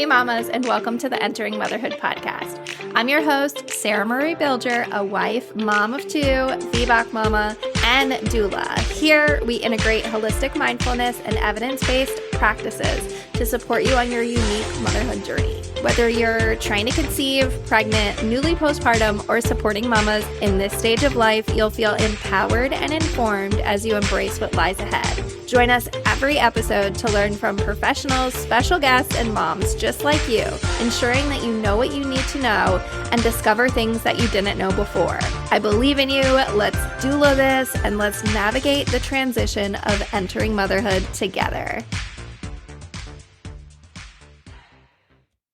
Hey mamas, and welcome to the Entering Motherhood podcast. I'm your host, Sarah Marie Bilger, a wife, mom of two, VBAC mama, and doula. Here we integrate holistic mindfulness and evidence-based practices to support you on your unique motherhood journey. Whether you're trying to conceive, pregnant, newly postpartum, or supporting mamas in this stage of life, you'll feel empowered and informed as you embrace what lies ahead. Join us every episode to learn from professionals, special guests, and moms just like you, ensuring that you know what you need to know and discover things that you didn't know before. I believe in you. Let's doula this and let's navigate the transition of entering motherhood together.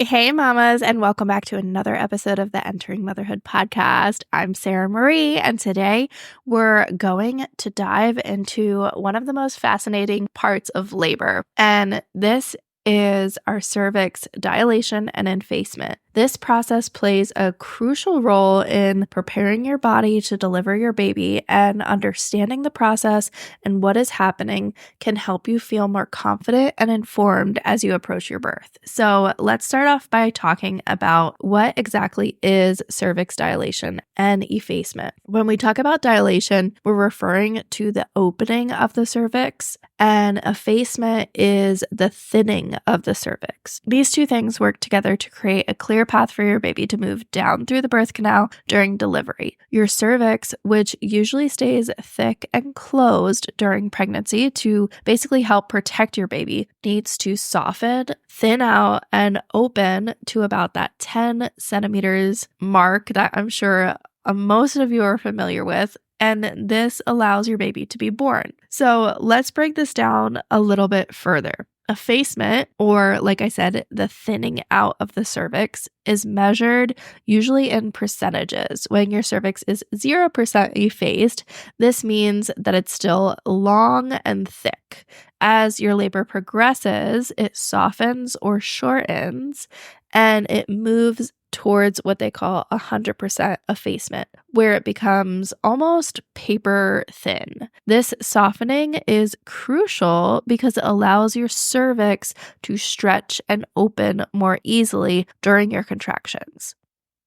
Hey mamas, and welcome back to another episode of the Entering Motherhood podcast. I'm Sarah Marie, and today we're going to dive into one of the most fascinating parts of labor, and this is our cervix dilation and effacement. This process plays a crucial role in preparing your body to deliver your baby, and understanding the process and what is happening can help you feel more confident and informed as you approach your birth. So let's start off by talking about what exactly is cervix dilation and effacement. When we talk about dilation, we're referring to the opening of the cervix, and effacement is the thinning of the cervix. These two things work together to create a clear path for your baby to move down through the birth canal during delivery. Your cervix, which usually stays thick and closed during pregnancy to basically help protect your baby, needs to soften, thin out, and open to about that 10 centimeters mark that I'm sure most of you are familiar with. And this allows your baby to be born. So let's break this down a little bit further. Effacement, or like I said, the thinning out of the cervix, is measured usually in percentages. When your cervix is 0% effaced, this means that it's still long and thick. As your labor progresses, it softens or shortens, and it moves towards what they call 100% effacement, where it becomes almost paper thin. This softening is crucial because it allows your cervix to stretch and open more easily during your contractions.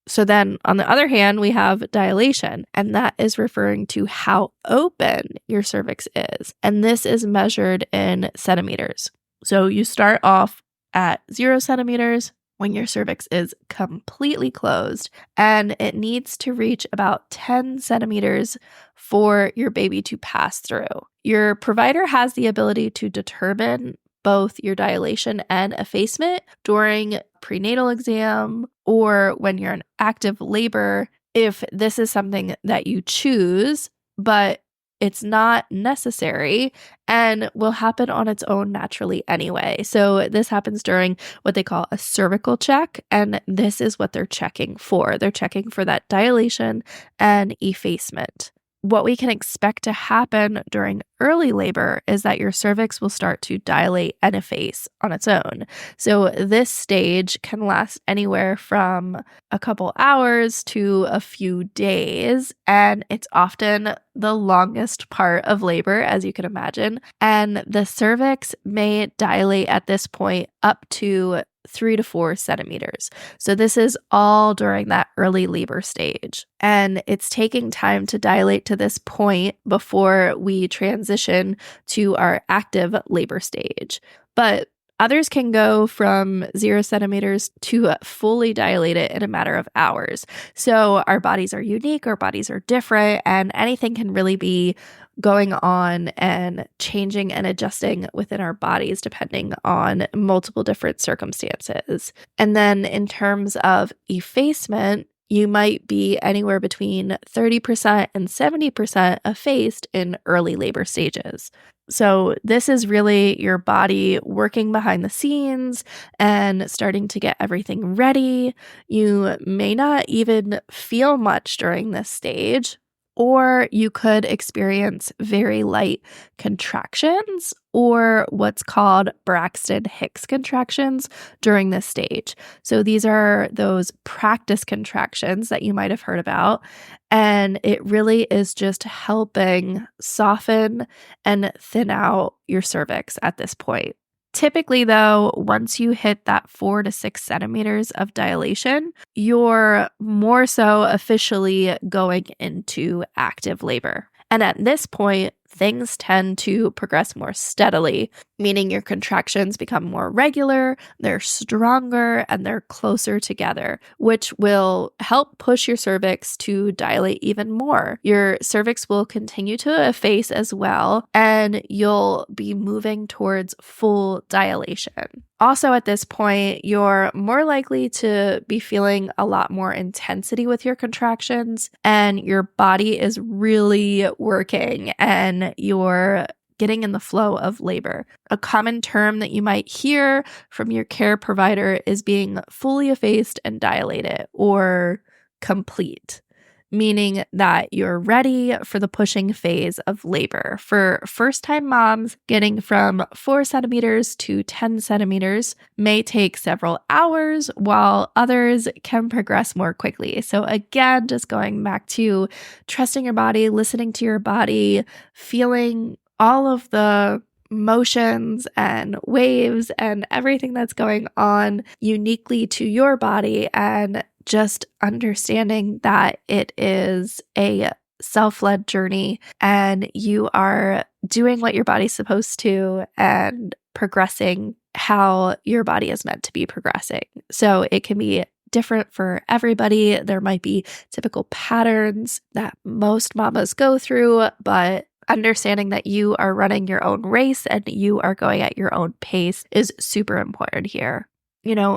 So then, on the other hand, we have dilation, and that is referring to how open your cervix is. And this is measured in centimeters. So you start off at 0 centimeters when your cervix is completely closed, and it needs to reach about 10 centimeters for your baby to pass through. Your provider has the ability to determine both your dilation and effacement during prenatal exam or when you're in active labor, if this is something that you choose, but it's not necessary and will happen on its own naturally anyway. So this happens during what they call a cervical check, and this is what they're checking for. They're checking for that dilation and effacement. What we can expect to happen during early labor is that your cervix will start to dilate and efface on its own. So this stage can last anywhere from a couple hours to a few days, and it's often the longest part of labor, as you can imagine. And the cervix may dilate at this point up to 3 to 4 centimeters. So this is all during that early labor stage. And it's taking time to dilate to this point before we transition to our active labor stage. But others can go from 0 centimeters to fully dilated in a matter of hours. So our bodies are unique, our bodies are different, and anything can really be going on and changing and adjusting within our bodies depending on multiple different circumstances. And then in terms of effacement, you might be anywhere between 30% and 70% effaced in early labor stages. So this is really your body working behind the scenes and starting to get everything ready. You may not even feel much during this stage, or you could experience very light contractions or what's called Braxton Hicks contractions during this stage. So these are those practice contractions that you might have heard about, and it really is just helping soften and thin out your cervix at this point. Typically, though, once you hit that 4 to 6 centimeters of dilation, you're more so officially going into active labor. And at this point, things tend to progress more steadily, meaning your contractions become more regular, they're stronger, and they're closer together, which will help push your cervix to dilate even more. Your cervix will continue to efface as well, and you'll be moving towards full dilation. Also, at this point, you're more likely to be feeling a lot more intensity with your contractions, and your body is really working and you're getting in the flow of labor. A common term that you might hear from your care provider is being fully effaced and dilated, or complete, meaning that you're ready for the pushing phase of labor. For first-time moms, getting from 4 centimeters to 10 centimeters may take several hours, while others can progress more quickly. So again, just going back to trusting your body, listening to your body, feeling all of the motions and waves and everything that's going on uniquely to your body, and just understanding that it is a self-led journey and you are doing what your body's supposed to and progressing how your body is meant to be progressing. So it can be different for everybody. There might be typical patterns that most mamas go through, but understanding that you are running your own race and you are going at your own pace is super important here.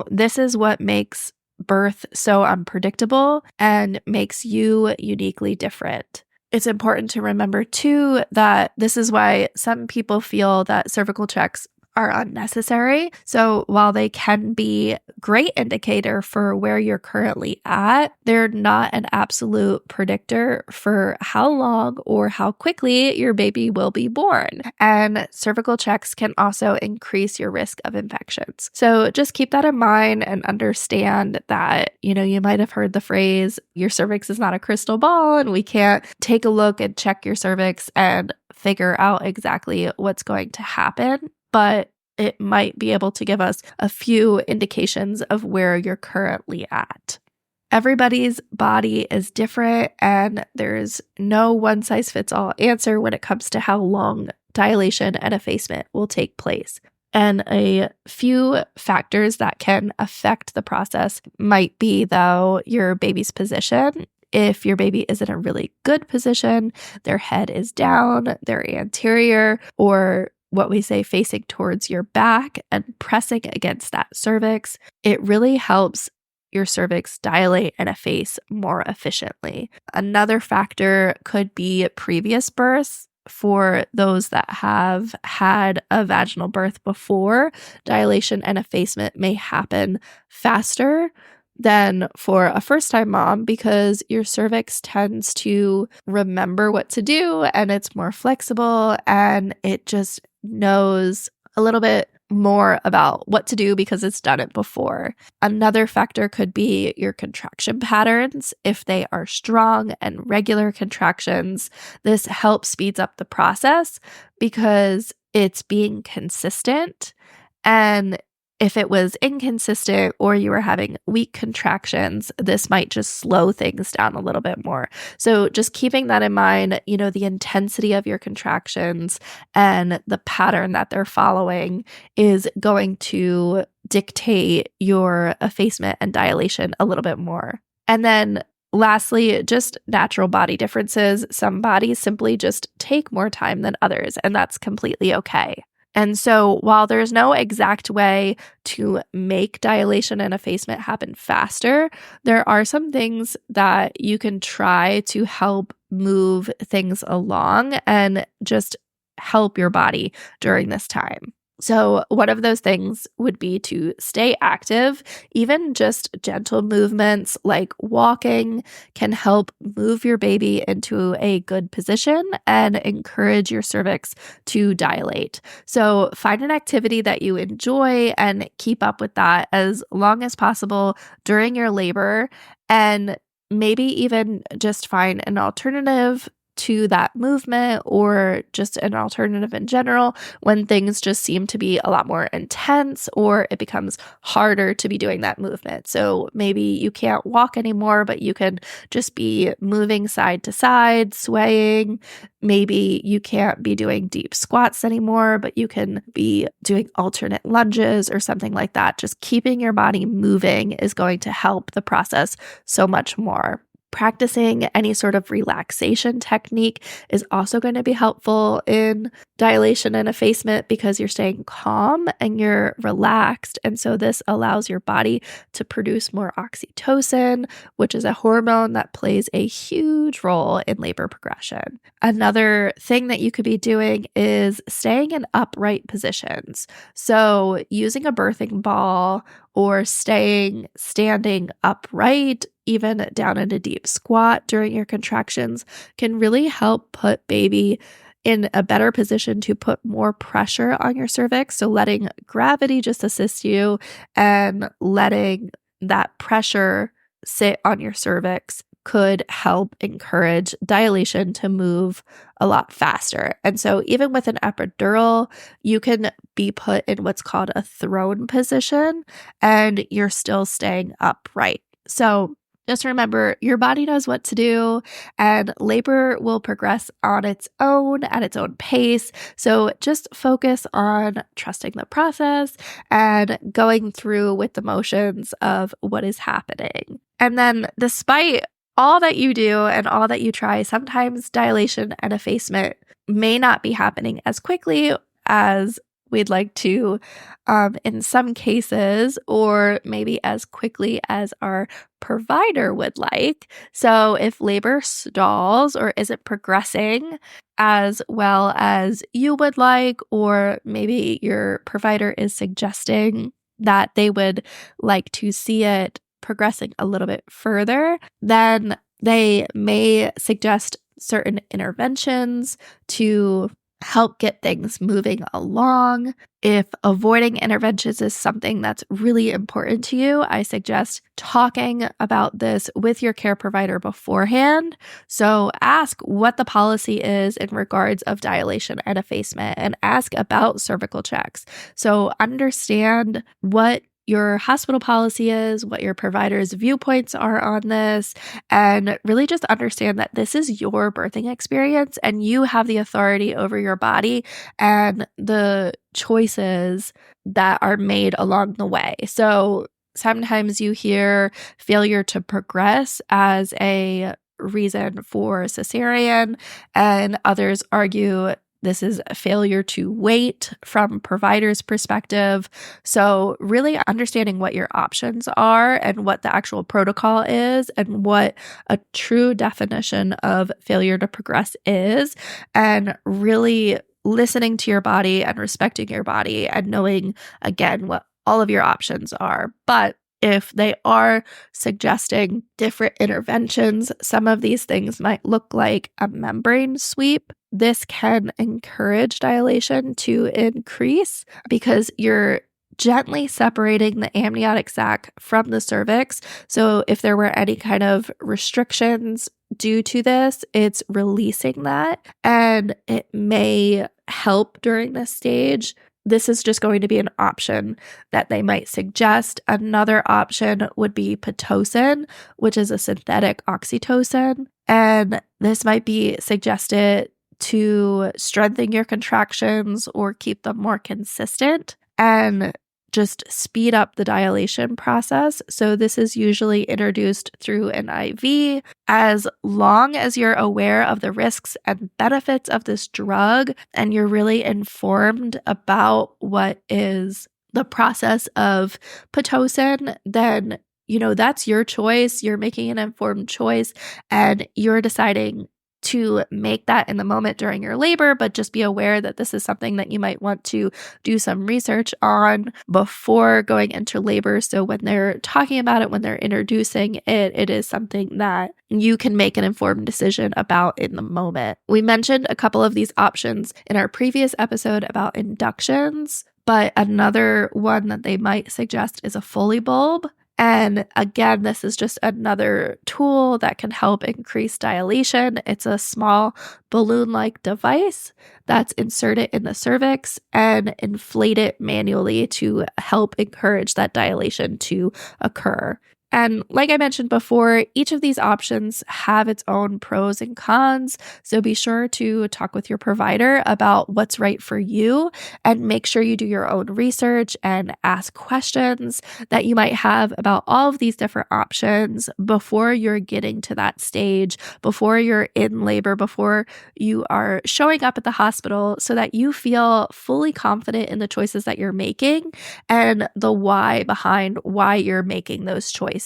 This is what makes birth so unpredictable and makes you uniquely different. It's important to remember too that this is why some people feel that cervical checks are unnecessary. So while they can be a great indicator for where you're currently at, they're not an absolute predictor for how long or how quickly your baby will be born. And cervical checks can also increase your risk of infections. So just keep that in mind and understand that, you might have heard the phrase, your cervix is not a crystal ball, and we can't take a look and check your cervix and figure out exactly what's going to happen. But it might be able to give us a few indications of where you're currently at. Everybody's body is different, and there's no one-size-fits-all answer when it comes to how long dilation and effacement will take place. And a few factors that can affect the process might be, though, your baby's position. If your baby is in a really good position, their head is down, they're anterior, or what we say facing towards your back and pressing against that cervix, it really helps your cervix dilate and efface more efficiently. Another factor could be previous births. For those that have had a vaginal birth before, dilation and effacement may happen faster than for a first-time mom because your cervix tends to remember what to do and it's more flexible and it just knows a little bit more about what to do because it's done it before. Another factor could be your contraction patterns. If they are strong and regular contractions, this helps speeds up the process because it's being consistent. And if it was inconsistent or you were having weak contractions, this might just slow things down a little bit more. So just keeping that in mind, the intensity of your contractions and the pattern that they're following is going to dictate your effacement and dilation a little bit more. And then lastly, just natural body differences. Some bodies simply just take more time than others, and that's completely okay. And so while there's no exact way to make dilation and effacement happen faster, there are some things that you can try to help move things along and just help your body during this time. So one of those things would be to stay active. Even just gentle movements like walking can help move your baby into a good position and encourage your cervix to dilate. So find an activity that you enjoy and keep up with that as long as possible during your labor, and maybe even just find an alternative to that movement or just an alternative in general when things just seem to be a lot more intense or it becomes harder to be doing that movement. So maybe you can't walk anymore, but you can just be moving side to side, swaying. Maybe you can't be doing deep squats anymore, but you can be doing alternate lunges or something like that. Just keeping your body moving is going to help the process so much more. Practicing any sort of relaxation technique is also going to be helpful in dilation and effacement because you're staying calm and you're relaxed. And so this allows your body to produce more oxytocin, which is a hormone that plays a huge role in labor progression. Another thing that you could be doing is staying in upright positions. So using a birthing ball or standing upright, even down in a deep squat during your contractions, can really help put baby in a better position to put more pressure on your cervix. So letting gravity just assist you and letting that pressure sit on your cervix could help encourage dilation to move a lot faster. And so even with an epidural, you can be put in what's called a throne position and you're still staying upright. So just remember, your body knows what to do and labor will progress on its own at its own pace. So just focus on trusting the process and going through with the motions of what is happening. And then despite all that you do and all that you try, sometimes dilation and effacement may not be happening as quickly as we'd like to in some cases, or maybe as quickly as our provider would like. So if labor stalls or isn't progressing as well as you would like, or maybe your provider is suggesting that they would like to see it progressing a little bit further, then they may suggest certain interventions to help get things moving along. If avoiding interventions is something that's really important to you, I suggest talking about this with your care provider beforehand. So ask what the policy is in regards of dilation and effacement and ask about cervical checks. So understand what your hospital policy is, what your provider's viewpoints are on this, and really just understand that this is your birthing experience and you have the authority over your body and the choices that are made along the way. So sometimes you hear failure to progress as a reason for cesarean, and others argue this is a failure to wait from provider's perspective. So really understanding what your options are and what the actual protocol is and what a true definition of failure to progress is, and really listening to your body and respecting your body and knowing, again, what all of your options are. But if they are suggesting different interventions, some of these things might look like a membrane sweep. This can encourage dilation to increase because you're gently separating the amniotic sac from the cervix. So if there were any kind of restrictions due to this, it's releasing that, and it may help during this stage. This is just going to be an option that they might suggest. Another option would be Pitocin, which is a synthetic oxytocin. And this might be suggested to strengthen your contractions or keep them more consistent and just speed up the dilation process. So this is usually introduced through an IV. As long as you're aware of the risks and benefits of this drug and you're really informed about what is the process of Pitocin, then that's your choice. You're making an informed choice and you're deciding to make that in the moment during your labor, but just be aware that this is something that you might want to do some research on before going into labor. So when they're talking about it, when they're introducing it, it is something that you can make an informed decision about in the moment. We mentioned a couple of these options in our previous episode about inductions, but another one that they might suggest is a Foley bulb. And again, this is just another tool that can help increase dilation. It's a small balloon-like device that's inserted in the cervix and inflated manually to help encourage that dilation to occur. And like I mentioned before, each of these options have its own pros and cons. So be sure to talk with your provider about what's right for you and make sure you do your own research and ask questions that you might have about all of these different options before you're getting to that stage, before you're in labor, before you are showing up at the hospital, so that you feel fully confident in the choices that you're making and the why behind why you're making those choices.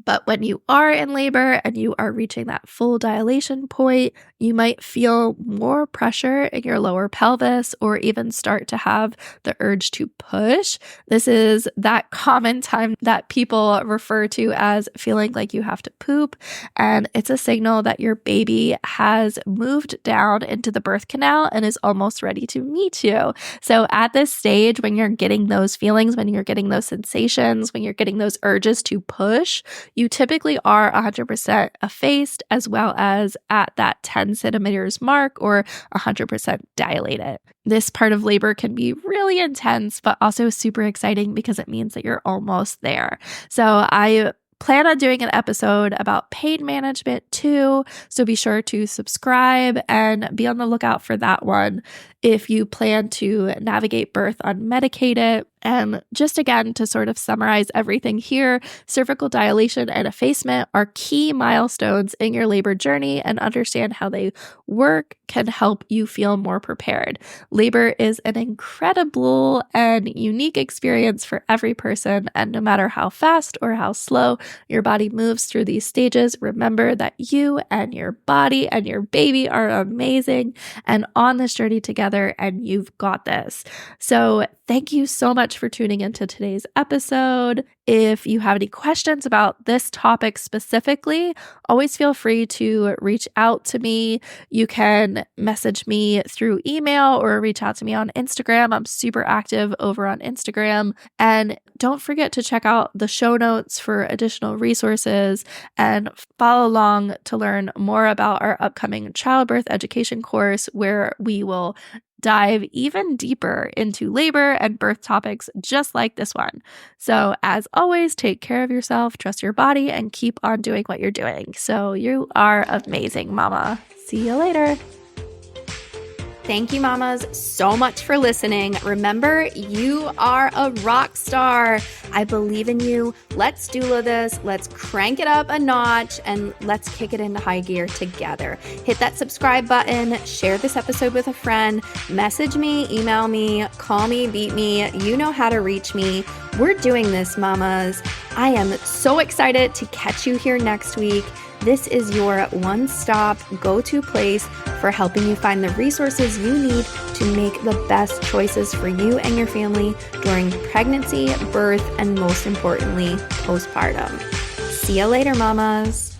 But when you are in labor and you are reaching that full dilation point, you might feel more pressure in your lower pelvis or even start to have the urge to push. This is that common time that people refer to as feeling like you have to poop, and it's a signal that your baby has moved down into the birth canal and is almost ready to meet you. So at this stage, when you're getting those feelings, when you're getting those sensations, when you're getting those urges to push, you typically are 100% effaced, as well as at that 10 centimeters mark or 100% dilated. This part of labor can be really intense, but also super exciting because it means that you're almost there. So I plan on doing an episode about pain management too, so be sure to subscribe and be on the lookout for that one if you plan to navigate birth unmedicated. And just again, to sort of summarize everything here, cervical dilation and effacement are key milestones in your labor journey, and understand how they work can help you feel more prepared. Labor is an incredible and unique experience for every person, and no matter how fast or how slow your body moves through these stages, remember that you and your body and your baby are amazing and on this journey together, and you've got this. So thank you so much for tuning into today's episode. If you have any questions about this topic specifically, always feel free to reach out to me. You can message me through email or reach out to me on Instagram. I'm super active over on Instagram. And don't forget to check out the show notes for additional resources and follow along to learn more about our upcoming childbirth education course, where we will dive even deeper into labor and birth topics just like this one. So as always, take care of yourself, trust your body, and keep on doing what you're doing. So you are amazing, mama. See you later. Thank you, mamas, so much for listening. Remember, you are a rock star. I believe in you. Let's doula this. Let's crank it up a notch and let's kick it into high gear together. Hit that subscribe button, share this episode with a friend, message me, email me, call me, beat me. You know how to reach me. We're doing this, mamas. I am so excited to catch you here next week. This is your one-stop go-to place for helping you find the resources you need to make the best choices for you and your family during pregnancy, birth, and most importantly, postpartum. See you later, mamas.